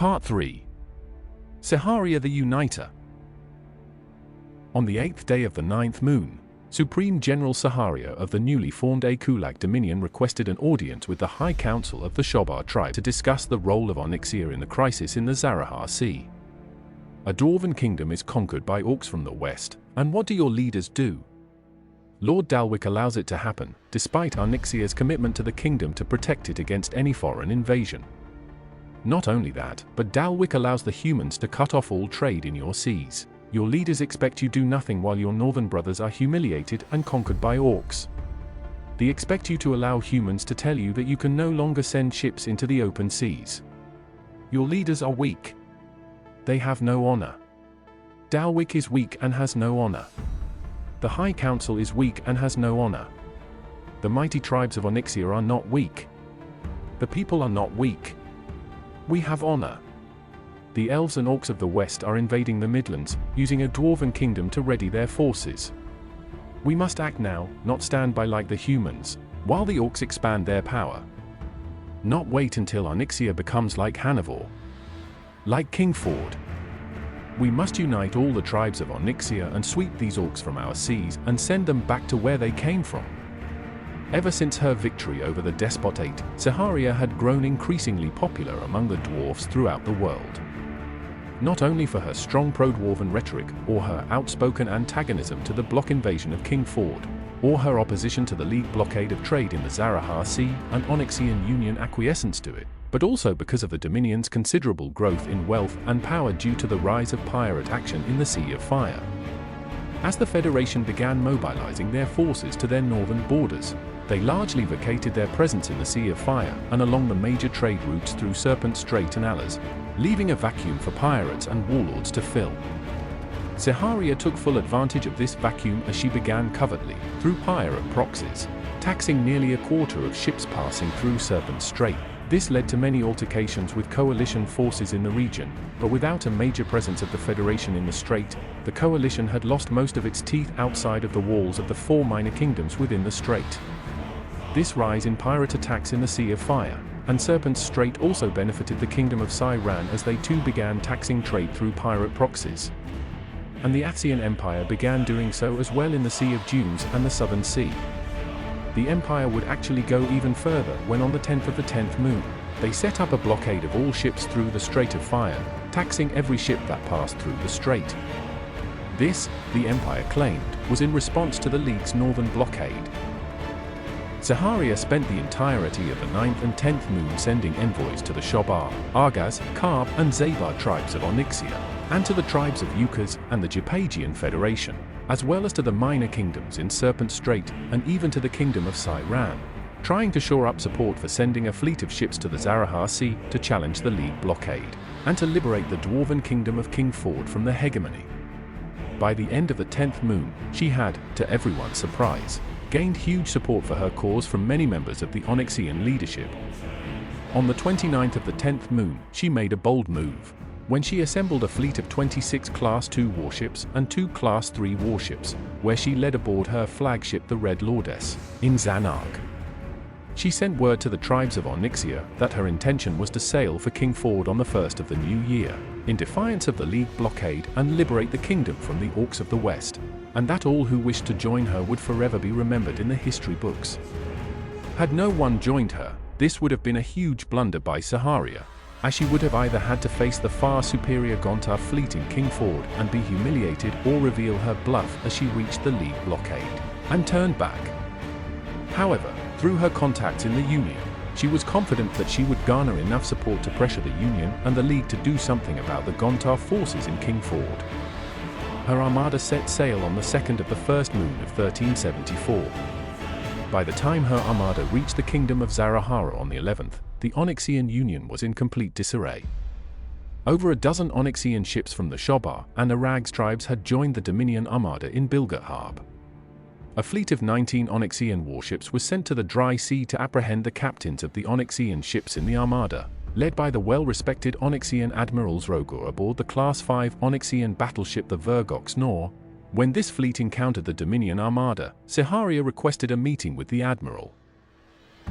Part 3. Siharia the Uniter. On the 8th day of the 9th moon, Supreme General Siharia of the newly formed Kulak Dominion requested an audience with the High Council of the Shobar tribe to discuss the role of Onyxia in the crisis in the Zarahar Sea. A dwarven kingdom is conquered by orcs from the west, and what do your leaders do? Lord Dalwick allows it to happen, despite Onyxia's commitment to the kingdom to protect it against any foreign invasion. Not only that, but Dalwick allows the humans to cut off all trade in your seas. Your leaders expect you do nothing while your northern brothers are humiliated and conquered by orcs. They expect you to allow humans to tell you that you can no longer send ships into the open seas. Your leaders are weak. They have no honor. Dalwick is weak and has no honor. The High Council is weak and has no honor. The mighty tribes of Onyxia are not weak. The people are not weak. We have honor. The elves and orcs of the west are invading the Midlands, using a dwarven kingdom to ready their forces. We must act now, not stand by like the humans, while the orcs expand their power. Not wait until Onyxia becomes like Hannibal. Like King Ford. We must unite all the tribes of Onyxia and sweep these orcs from our seas and send them back to where they came from. Ever since her victory over the Despotate, Siharia had grown increasingly popular among the dwarfs throughout the world. Not only for her strong pro-dwarven rhetoric, or her outspoken antagonism to the block invasion of King Ford, or her opposition to the League blockade of trade in the Zarahar Sea and Onyxian Union acquiescence to it, but also because of the Dominion's considerable growth in wealth and power due to the rise of pirate action in the Sea of Fire. As the Federation began mobilizing their forces to their northern borders, they largely vacated their presence in the Sea of Fire and along the major trade routes through Serpent Strait and Alas, leaving a vacuum for pirates and warlords to fill. Siharia took full advantage of this vacuum as she began covertly, through pirate proxies, taxing nearly a quarter of ships passing through Serpent Strait. This led to many altercations with coalition forces in the region, but without a major presence of the Federation in the strait, the coalition had lost most of its teeth outside of the walls of the 4 minor kingdoms within the strait. This rise in pirate attacks in the Sea of Fire and Serpent Strait also benefited the Kingdom of Siharia as they too began taxing trade through pirate proxies. And the Athian Empire began doing so as well in the Sea of Dunes and the Southern Sea. The Empire would actually go even further when on the 10th of the 10th moon, they set up a blockade of all ships through the Strait of Fire, taxing every ship that passed through the strait. This, the Empire claimed, was in response to the League's northern blockade. Siharia spent the entirety of the 9th and 10th moon sending envoys to the Shobar, Argaz, Karb and Zabar tribes of Onyxia, and to the tribes of Yukas and the Japagian Federation, as well as to the minor kingdoms in Serpent Strait and even to the Kingdom of Siharia, trying to shore up support for sending a fleet of ships to the Zarahar Sea to challenge the League blockade, and to liberate the dwarven kingdom of King Ford from the hegemony. By the end of the 10th moon, she had, to everyone's surprise, gained huge support for her cause from many members of the Onyxian leadership. On the 29th of the 10th moon, she made a bold move, when she assembled a fleet of 26 Class 2 warships and 2 Class 3 warships, where she led aboard her flagship the Red Lordess, in Zanarg. She sent word to the tribes of Onyxia that her intention was to sail for King Ford on the 1st of the new year, in defiance of the League blockade and liberate the kingdom from the orcs of the west, and that all who wished to join her would forever be remembered in the history books. Had no one joined her, this would have been a huge blunder by Siharia, as she would have either had to face the far superior Gontar fleet in King Ford and be humiliated or reveal her bluff as she reached the League blockade, and turned back. However, through her contacts in the Union, she was confident that she would garner enough support to pressure the Union and the League to do something about the Gontar forces in King Ford. Her armada set sail on the 2nd of the 1st moon of 1374. By the time her armada reached the Kingdom of Zarahar on the 11th, the Onyxian Union was in complete disarray. Over a dozen Onyxian ships from the Shobar and Arags tribes had joined the Dominion armada in Bilgerharb. A fleet of 19 Onyxian warships was sent to the dry sea to apprehend the captains of the Onyxian ships in the armada, led by the well-respected Onyxian Admirals Rogor aboard the Class 5 Onyxian battleship the Vergox Nor. When this fleet encountered the Dominion armada, Siharia requested a meeting with the admiral.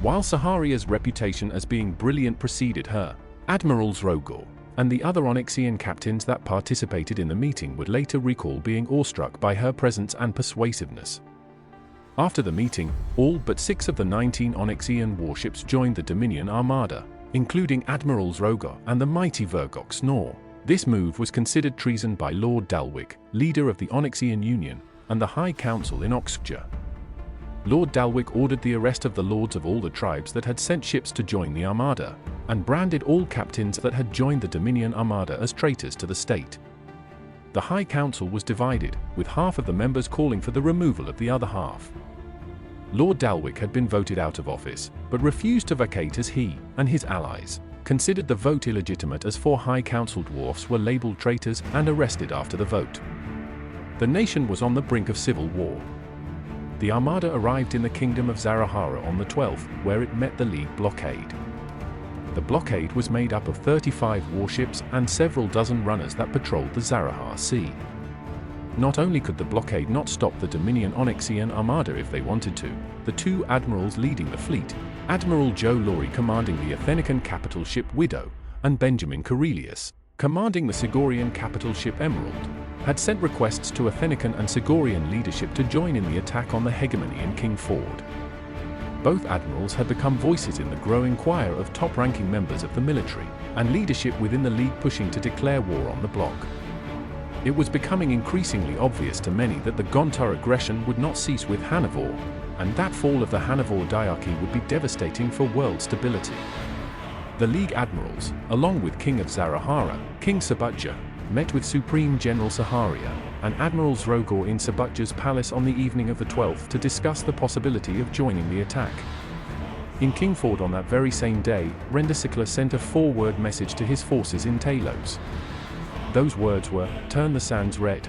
While Siharia's reputation as being brilliant preceded her, Admirals Rogor, and the other Onyxian captains that participated in the meeting would later recall being awestruck by her presence and persuasiveness. After the meeting, all but 6 of the 19 Onyxian warships joined the Dominion Armada, including Admirals Rogar and the mighty Vergox Snor. This move was considered treason by Lord Dalwick, leader of the Onyxian Union, and the High Council in Oxfordshire. Lord Dalwick ordered the arrest of the lords of all the tribes that had sent ships to join the Armada, and branded all captains that had joined the Dominion Armada as traitors to the state. The High Council was divided, with half of the members calling for the removal of the other half. Lord Dalwick had been voted out of office, but refused to vacate as he, and his allies, considered the vote illegitimate as 4 High Council dwarfs were labelled traitors and arrested after the vote. The nation was on the brink of civil war. The Armada arrived in the Kingdom of Zarahar on the 12th, where it met the League blockade. The blockade was made up of 35 warships and several dozen runners that patrolled the Zarahar Sea. Not only could the blockade not stop the Dominion Onyxian Armada if they wanted to, the 2 admirals leading the fleet, Admiral Joe Laurie commanding the Athenican capital ship Widow, and Benjamin Corelius, commanding the Sigorian capital ship Emerald, had sent requests to Athenican and Sigorian leadership to join in the attack on the hegemony in King Ford. Both admirals had become voices in the growing choir of top-ranking members of the military, and leadership within the League pushing to declare war on the bloc. It was becoming increasingly obvious to many that the Gontar aggression would not cease with Hannivore, and that fall of the Hannivore diarchy would be devastating for world stability. The League admirals, along with King of Zarahara, King Sabutja, met with Supreme General Siharia and Admirals Rogar in Sabutja's palace on the evening of the 12th to discuss the possibility of joining the attack. In Kingford on that very same day, Rendesicla sent a 4-word message to his forces in Talos. Those words were, "Turn the sands red,